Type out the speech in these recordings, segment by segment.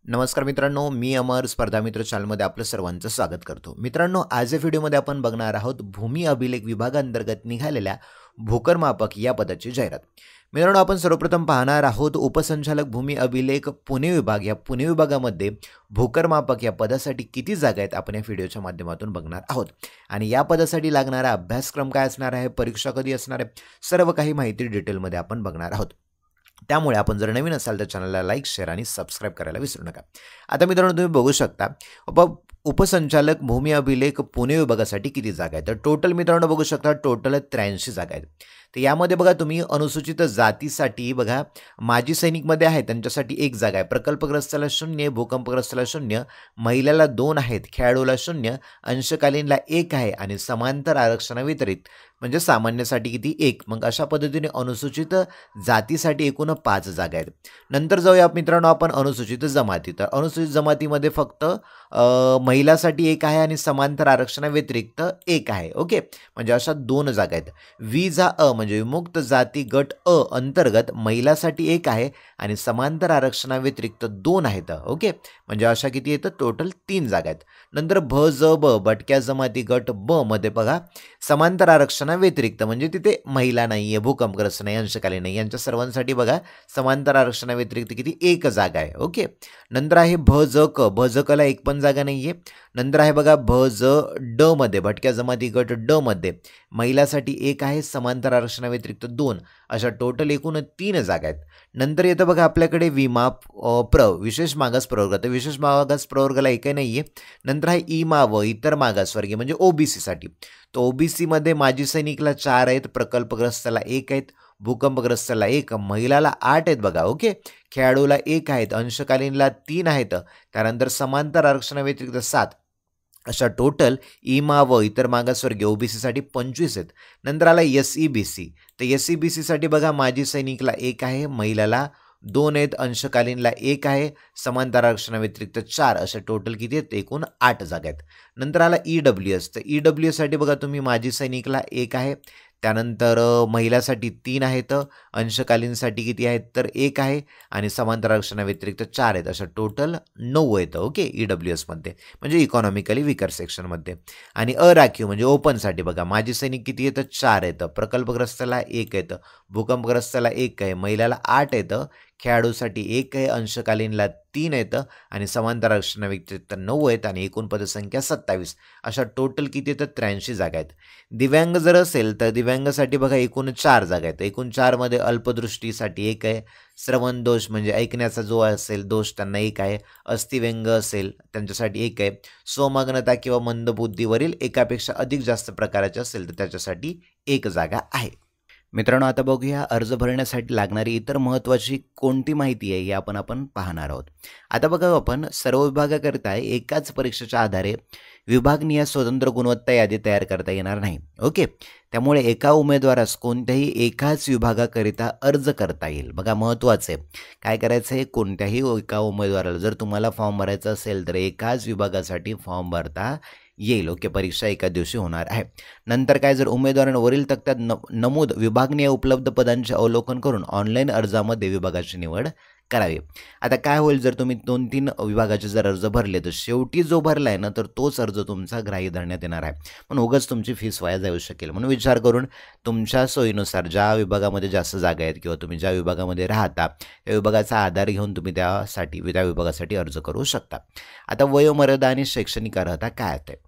नमस्कार मित्रांनो, मी अमर स्पर्धा मित्र चॅनलमध्ये आपलं सर्वांचं स्वागत करतो. मित्रांनो, आज या व्हिडिओमध्ये आपण बघणार आहोत भूमी अभिलेख विभागांतर्गत निघालेल्या भूकरमापक या पदाची जाहिरात. मित्रांनो, आपण सर्वप्रथम पाहणार आहोत उपसंचालक भूमी अभिलेख पुणे विभाग. या पुणे विभागामध्ये भूकरमापक या पदासाठी किती जागा आहेत आपण या व्हिडिओच्या माध्यमातून बघणार आहोत. आणि या पदासाठी लागणारा अभ्यासक्रम काय असणार आहे, परीक्षा कधी असणार आहे, सर्व काही माहिती डिटेलमध्ये आपण बघणार आहोत. त्यामुळे आपण जर नवीन असाल तर चॅनलला लाईक, शेअर आणि सबस्क्राईब करायला विसरू नका. आता मित्रांनो, तुम्ही बघू शकता उपसंचालक भूमी अभिलेख पुणे विभागासाठी किती जागा आहेत. तर टोटल मित्रांनो बघू शकता, टोटल 83 जागा आहेत. तर यामध्ये बघा तुम्ही अनुसूचित जातीसाठी बघा माजी सैनिकमध्ये आहे त्यांच्यासाठी 1 जागा आहे, प्रकल्पग्रस्ताला 0, भूकंपग्रस्ताला 0, महिलेला 2 आहेत, खेळाडूला 0, अंशकालीनला 1 आहे आणि समांतर आरक्षणाव्यतिरिक्त म्हणजे सामान्यसाठी किती 1. मग अशा पद्धतीने अनुसूचित जातीसाठी एकूण 5 जागा आहेत. नंतर जाऊया मित्रांनो आपण अनुसूचित जमाती. तर अनुसूचित जमातीमध्ये फक्त महिलासाठी 1 आहे आणि समांतर आरक्षणाव्यतिरिक्त 1 आहे. ओके, म्हणजे अशा 2 जागा आहेत. विजा अ म्हणजे विमुक्त जाती गट अ अंतर्गत महिलासाठी 1 आहे आणि समांतर आरक्षणाव्यतिरिक्त 2 आहेत. ओके, म्हणजे अशा किती येतं, टोटल 3 जागा आहेत. नंतर भ ज ब भटक्या जमाती गट ब मध्ये बघा समांतर आरक्षणाव्यतिरिक्त म्हणजे तिथे महिला नाही आहे, भूकंपग्रस्त नाही, अंशकालीन नाही, यांच्या सर्वांसाठी बघा समांतर आरक्षणाव्यतिरिक्त किती 1 जागा आहे. ओके, नंतर आहे भ ज क. भ ज कला 1 पण जागा नाही आहे. नंतर आहे बघा भ ज ड मध्ये भटक्या जमाती गट ड मध्ये महिलासाठी 1 आहे, समांतर आरक्षणाव्यतिरिक्त 2, अशा टोटल एकूण 3 जागा आहेत. नंतर येतं बघा आपल्याकडे विमा विशेष मागास प्रवर्ग. तर विशेष मागास प्रवर्गाला 1 नाही आहे. नंतर आहे इमा व इतर मागासवर्गीय म्हणजे ओबीसीसाठी. तो ओबीसीमध्ये माजी सैनिकला 4 आहेत, प्रकल्पग्रस्ताला 1 आहेत, भूकंपग्रस्ताला 1, महिलाला 8 आहेत बघा. ओके, खेळाडूला 1 आहेत, अंशकालीनला 3 आहेत, त्यानंतर समांतर आरक्षणाव्यतिरिक्त 7, अशा टोटल इमा व इतर मागासवर्गीय ओबीसीसाठी 25 आहेत. नंतर आला SEBC. तर SEBCसाठी बघा माजी सैनिकला 1 आहे, महिलाला 2 आहेत, अंशकालीनला 1 आहे, समांतर आरक्षणाव्यतिरिक्त 4, अशा टोटल किती आहेत, एकूण 8 जागा आहेत. नंतर आला EWS. तर EWSसाठी बघा तुम्ही माजी सैनिकला 1 आहे, त्यानंतर महिलासाठी 3 आहेत, अंशकालीनसाठी किती आहेत तर 1 आहे आणि समांतर आरक्षणाव्यतिरिक्त 4 आहेत, अशा टोटल 9 येतं. ओके, EWSमध्ये म्हणजे इकॉनॉमिकली विकर सेक्शनमध्ये. आणि अराखीव म्हणजे ओपनसाठी बघा माजी सैनिक किती येतं, 4 येतं, प्रकल्पग्रस्ताला 1 येतं, भूकंपग्रस्ताला 1 आहे, महिलाला 8 येतं, खेळाडूसाठी 1 आहे, अंशकालीनला 3 येतं आणि समांतर आरक्षणाव्यतिरिक्त 9 आहेत आणि एकूण पदसंख्या 27, अशा टोटल किती येतं 83 जागा आहेत. दिव्यांग जर असेल तर दिव्यांगासाठी बघा एकूण 4 जागा आहेत. एकूण 4 मध्ये अल्पदृष्टीसाठी 1 आहे, श्रवण दोष म्हणजे ऐकण्याचा जो असेल दोष त्यांना 1 आहे, अस्थिव्यंग असेल त्यांच्यासाठी 1 आहे, स्वमग्नता किंवा मंदबुद्धीवरील एकापेक्षा अधिक जास्त प्रकाराचे असेल तर त्याच्यासाठी 1 जागा आहे. मित्रांनो, आता बघूया अर्ज भरण्यासाठी लागणारी इतर महत्त्वाची कोणती माहिती आहे हे आपण पाहणार आहोत. आता बघा आपण सर्व विभागाकरिता एकाच परीक्षेच्या आधारे विभागनीय स्वतंत्र गुणवत्ता यादी तयार करता येणार नाही. ओके, त्यामुळे एका उमेदवारास कोणत्याही एकाच विभागाकरिता अर्ज करता येईल. बघा महत्त्वाचं आहे, काय करायचं आहे, कोणत्याही एका उमेदवाराला जर तुम्हाला फॉर्म भरायचा असेल तर एकाच विभागासाठी फॉर्म भरता येईल. ओके, परीक्षा एका दिवशी होणार आहे. नंतर काय, जर उमेदवारांना वरील तक्त्यात नमूद विभागनीय उपलब्ध पदांचे अवलोकन करून ऑनलाईन अर्जामध्ये विभागाची निवड करावी. आता काय होईल, जर तुम्ही 2-3 विभागाचे जर अर्ज भरले तर शेवटी जो भरला आहे ना तर तोच अर्ज तुमचा ग्राह्य धरण्यात येणार आहे. म्हणून उगाच तुमची फीस वाया जाऊ शकेल. म्हणून विचार करून तुमच्या सोयीनुसार ज्या विभागामध्ये जास्त जागा आहेत किंवा तुम्ही ज्या विभागामध्ये राहता त्या विभागाचा आधार घेऊन तुम्ही त्या विभागासाठी अर्ज करू शकता. आता वयोमर्यादा आणि शैक्षणिक अर्हता काय आहे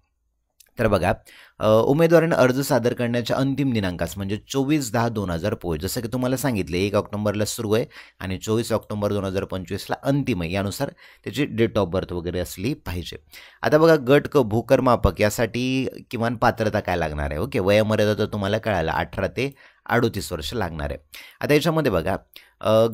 तर बघा, उमेदवारांनी अर्ज सादर करण्याच्या अंतिम दिनांकास म्हणजे 24/10/2024, जसं की तुम्हाला सांगितले 1 ऑक्टोबरला सुरू आहे आणि 24 ऑक्टोबर 2025ला अंतिम आहे. यानुसार त्याची डेट ऑफ बर्थ वगैरे असली पाहिजे. आता बघा गट क भूकरमापक यासाठी किमान पात्रता काय लागणार आहे. ओके, वयोमर्यादा तर तुम्हाला कळालं 18 ते 38 वर्ष लागणार आहे. आता याच्यामध्ये बघा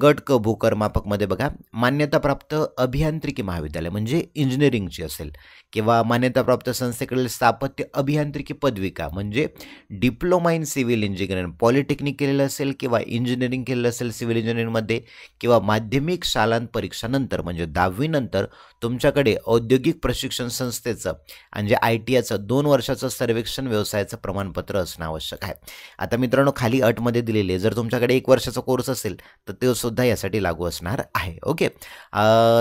गट क भूकरमापकमध्ये बघा मान्यताप्राप्त अभियांत्रिकी महाविद्यालय म्हणजे इंजिनिअरिंगची असेल किंवा मान्यताप्राप्त संस्थेकडील स्थापत्य अभियांत्रिकी पदविका म्हणजे diploma in civil engineering, polytechnic केलेलं असेल किंवा इंजिनिअरिंग केलेलं असेल सिव्हिल इंजिनिअरिंगमध्ये किंवा माध्यमिक शालांत परीक्षानंतर म्हणजे 10वी नंतर तुमच्याकडे औद्योगिक प्रशिक्षण संस्थेचं म्हणजे ITIचं 2 वर्षाचं सर्वेक्षण व्यवसायाचं प्रमाणपत्र असणं आवश्यक आहे. आता मित्रांनो, खाली अटमध्ये दिलेले जर तुमच्याकडे 1 वर्षाचा कोर्स असेल तर ते सुद्धा यासाठी लागू असणार आहे. ओके.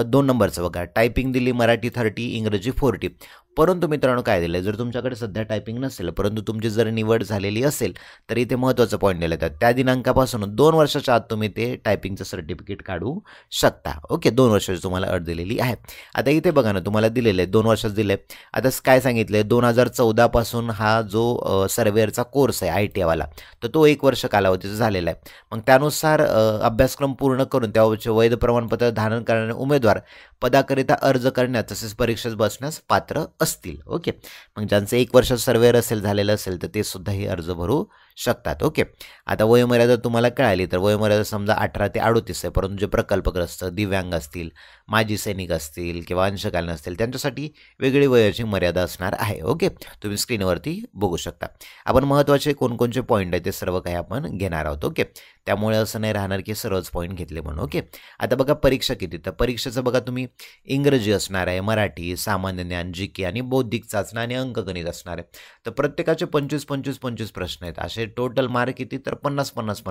2 नंबरचं बघा, टायपिंग दिली मराठी 30, इंग्रजी 40. परंतु मित्रांनो काय दिलं, जर तुमच्याकडे सध्या टायपिंग नसेल परंतु तुमची जर निवड झालेली असेल तर इथे महत्त्वाचं पॉईंट दिलं जातं, त्या दिनांकापासून 2 वर्षाच्या आत तुम्ही ते टायपिंगचं सर्टिफिकेट काढू शकता. ओके, 2 वर्षाची तुम्हाला अट दिलेली आहे. आता इथे बघा ना, तुम्हाला दिलेलं आहे 2 वर्षाचं दिलं आहे. आता काय सांगितलं आहे, 2014 पासून हा जो सर्वेअरचा कोर्स आहे ITI वाला, तर तो 1 वर्ष कालावधीचा झालेला आहे. मग त्यानुसार अभ्यासक्रम पूर्ण करून त्याचे वैध प्रमाणपत्र धारण करणारे उमेदवार पदाकरिता अर्ज करण्यास तसेच परीक्षेस बसण्यास पात्र असतील. ओके, मग ज्यांचं 1 वर्ष सर्वेअर झालेलं असेल तर ते सुद्धा हे अर्ज भरू शकतात. ओके, आता वयोमर्यादा तुम्हाला कळाली, तर वयोमर्यादा समजा 18 ते 38 आहे, परंतु जे प्रकल्पग्रस्त, दिव्यांग असतील, माजी सैनिक असतील किंवा अंशकालीन असतील त्यांच्यासाठी वेगळी वयाची मर्यादा असणार आहे. ओके, तुम्ही स्क्रीनवरती बघू शकता. आपण महत्त्वाचे कोणकोणचे पॉईंट आहे ते सर्व काही आपण घेणार आहोत. ओके, त्यामुळे असं नाही राहणार की सर्वच पॉईंट घेतले म्हणून. ओके, आता बघा परीक्षा किती, तर परीक्षेचं बघा तुम्ही इंग्रजी असणार आहे, मराठी, सामान्य ज्ञान, GK आणि बौद्धिक चाचणी आणि अंकगणित असणार आहे. तर प्रत्येकाचे 25 प्रश्न आहेत. असे टोटल मार्क किती, तर 50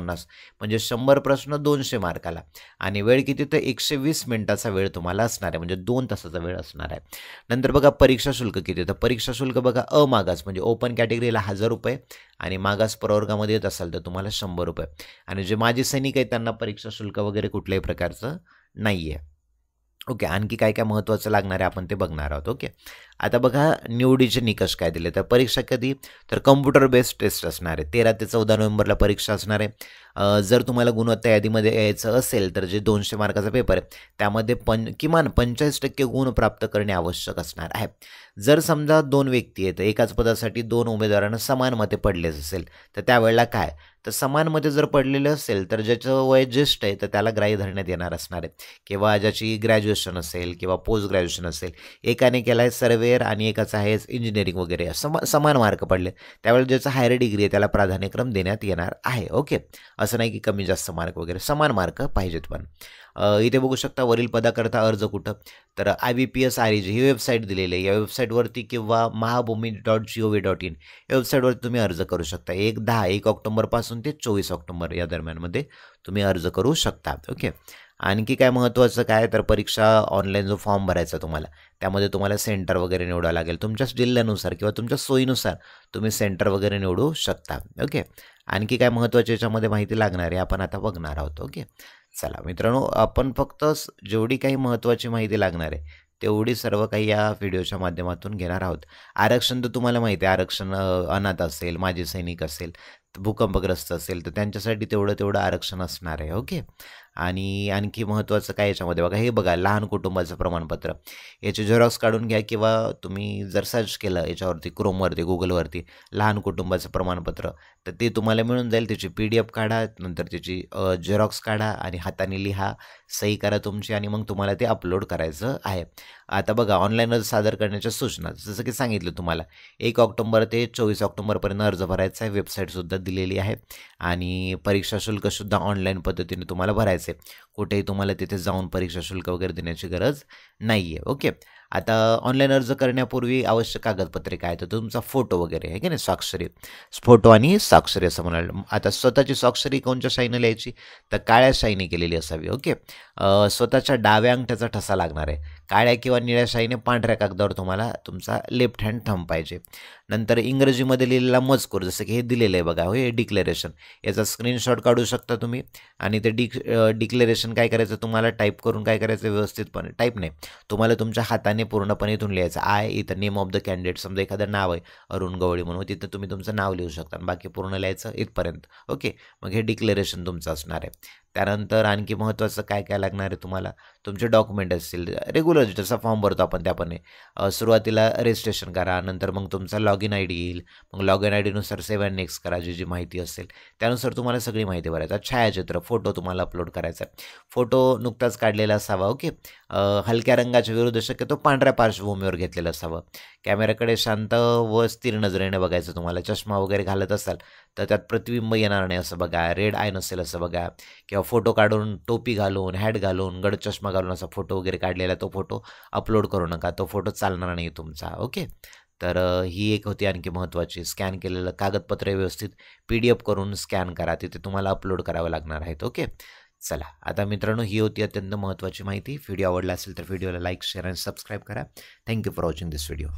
म्हणजे 100 प्रश्न 200 मार्काला. आणि वेळ किती, तर 120 मिनिटाचा वेळ तुम्हाला असणार आहे, म्हणजे 2 तासाचा वेळ असणार आहे. नंतर बघा परीक्षा शुल्क किती, तर परीक्षा शुल्क बघा अमागास म्हणजे ओपन कॅटेगरीला 1000 रुपये आणि मागास प्रवर्गामध्ये येत असाल तर तुम्हाला 100 रुपये. आणि जे माजी सैनिक आहेत त्यांना परीक्षा शुल्क वगैरे कुठल्याही प्रकारचं नाही आहे. ओके, आणखी काय काय महत्त्वाचं लागणार आहे आपण ते बघणार आहोत. ओके, आता बघा निवडीचे निकष काय दिले, तर परीक्षा कधी, तर कम्प्युटर बेस्ड टेस्ट असणार आहे. 13 ते 14 नोव्हेंबरला परीक्षा असणार आहे. जर तुम्हाला गुणवत्ता यादीमध्ये यायचं असेल तर जे 200 मार्काचा पेपर आहे त्यामध्ये किमान 45% गुण प्राप्त करणे आवश्यक असणार आहे. जर समजा 2 व्यक्ती आहेत, एकाच पदासाठी 2 उमेदवारांना समान मते पडलेच असेल तर त्यावेळेला काय, तर समान मते जर पडलेले असेल तर ज्याचं वय ज्येष्ठ आहे तर त्याला ग्राह्य धरण्यात येणार असणार आहे, किंवा ज्याची ग्रॅज्युएशन असेल किंवा पोस्ट ग्रॅज्युएशन असेल, एकाने केला आहे सर्वेअर आणि एकाचा आहे इंजिनिअरिंग वगैरे, समान मार्क पडले त्यावेळेला ज्याचा हायर डिग्री आहे त्याला प्राधान्यक्रम देण्यात येणार आहे. ओके, असं नाही की कमी जास्त मार्क वगैरे, समान मार्क पाहिजेत. पण इथे बघू शकता वरील पदाकरता अर्ज कुठं, तर IBPS REG ही वेबसाईट दिलेली आहे. या वेबसाईटवरती किंवा mahabhumi.gov.in या वेबसाईटवरती तुम्ही अर्ज करू शकता. 1 ऑक्टोबरपासून ते 24 ऑक्टोबर या दरम्यानमध्ये तुम्ही अर्ज करू शकता. ओके, आणखी काय महत्त्वाचं काय, तर परीक्षा ऑनलाईन जो फॉर्म भरायचा तुम्हाला त्यामध्ये तुम्हाला सेंटर वगैरे निवडावं लागेल. तुमच्या जिल्ह्यानुसार किंवा तुमच्या सोयीनुसार तुम्ही सेंटर वगैरे निवडू शकता. ओके, आणखी काय महत्त्वाची याच्यामध्ये माहिती लागणार आहे आपण आता बघणार आहोत. ओके, चला मित्रांनो, आपण फक्त जेवढी काही महत्त्वाची माहिती लागणार आहे तेवढी सर्व काही या व्हिडिओच्या माध्यमातून घेणार आहोत. आरक्षण तर तुम्हाला माहिती आहे, आरक्षण अनाथ असेल, माजी सैनिक असेल, भूकंपग्रस्त असेल तर त्यांच्यासाठी तेवढं आरक्षण असणार आहे. ओके, आणि आणखी महत्त्वाचं काय याच्यामध्ये बघा, हे बघा लहान कुटुंबाचं प्रमाणपत्र, याचे झेरॉक्स काढून घ्या किंवा तुम्ही जर सर्च केलं याच्यावरती क्रोमवरती गुगलवरती लहान कुटुंबाचं प्रमाणपत्र तर ते तुम्हाला मिळून जाईल. त्याची PDF काढा, नंतर त्याची झेरॉक्स काढा आणि हाताने लिहा, सही करा तुमची आणि मग तुम्हाला ते अपलोड करायचं आहे. आता बघा ऑनलाईन अर्ज सादर करण्याच्या सूचना, जसं की सांगितलं तुम्हाला 1 ऑक्टोबर ते 24 ऑक्टोबरपर्यंत अर्ज भरायचा आहे. वेबसाईटसुद्धा दिलेली आहे आणि परीक्षा शुल्कसुद्धा ऑनलाईन पद्धतीने तुम्हाला भरायचं आहे. कुठेही तुम्हाला तिथे जाऊन परीक्षा शुल्क वगैरे देण्याची गरज नाही आहे. ओके, आता ऑनलाईन अर्ज करण्यापूर्वी आवश्यक कागदपत्रे काय, तर तुमचा फोटो वगैरे आहे की नाही, स्वाक्षरी, फोटो आणि स्वाक्षरी असं म्हणाल. आता स्वतःची स्वाक्षरी कोणत्या शाईने लिहायची, तर काळ्या शाईने केलेली असावी. ओके, स्वतःच्या डाव्या अंगठ्याचा ठसा लागणार आहे. काळ्या किंवा निळ्या शाईने पांढऱ्या कागदावर तुम्हाला तुमचा लेफ्ट हँड थंब पाहिजे. नंतर इंग्रजीमध्ये लिहिलेला मजकूर, जसं की हे दिलेलं आहे बघा, हो हे डिक्लेरेशन, याचा स्क्रीनशॉट काढू शकता तुम्ही आणि ते डिक्लेरेशन काय करायचं तुम्हाला टाईप करून काय करायचं व्यवस्थितपणे, टाईप नाही, तुम्हाला तुमच्या हाताने पूर्णपणे इथून लिहायचं. इथं नेम ऑफ द कॅन्डिडेट, समजा एखादं नाव आहे अरुण गवळी म्हणून, तिथं तुम्ही तुमचं नाव लिहू शकता आणि बाकी पूर्ण लिहायचं इथपर्यंत. ओके, मग हे डिक्लेरेशन तुमचं असणार आहे. त्यानंतर आणखी महत्त्वाचं काय काय लागणार आहे तुम्हाला, तुमचे डॉक्युमेंट असतील रेग्युलर जसा फॉर्म भरतो आपण त्याप्रमाणे. सुरुवातीला रजिस्ट्रेशन करा, नंतर मग तुमचा लॉगिन ID येईल, मग लॉगिन IDनुसार सेव्ह अँड नेक्स्ट करा, जी माहिती असेल त्यानुसार तुम्हाला सगळी माहिती भरायचं. छायाचित्र, फोटो तुम्हाला अपलोड करायचा आहे. फोटो नुकताच काढलेला असावा. ओके, हलक्या रंगाच्या विरुद्ध शक्यतो पांढऱ्या पार्श्वभूमीवर घेतलेलं असावं. कॅमेऱ्याकडे शांत व स्थिर नजरेने बघायचं तुम्हाला. चष्मा वगैरे घालत असाल तर त्यात प्रतिबिंब येणार नाही असं बघा, रेड आय नसेल असं बघा, किंवा फोटो काढून टोपी घालून, हॅट घालून, गड चष्मा घालून असा फोटो वगैरे काढलेला तो फोटो अपलोड करू नका, तो फोटो चालणार नाही तुमचा. ओके, तर ही एक होती आणखी महत्त्वाची. स्कॅन केलेलं कागदपत्र व्यवस्थित PDF करून स्कॅन करा, तिथे तुम्हाला अपलोड करावं लागणार आहेत. ओके, चला आता मित्रांनो, ही होती अत्यंत महत्त्वाची माहिती. व्हिडिओ आवडला असेल तर व्हिडिओला लाईक, शेअर आणि सबस्क्राईब करा. Thank you for watching this video.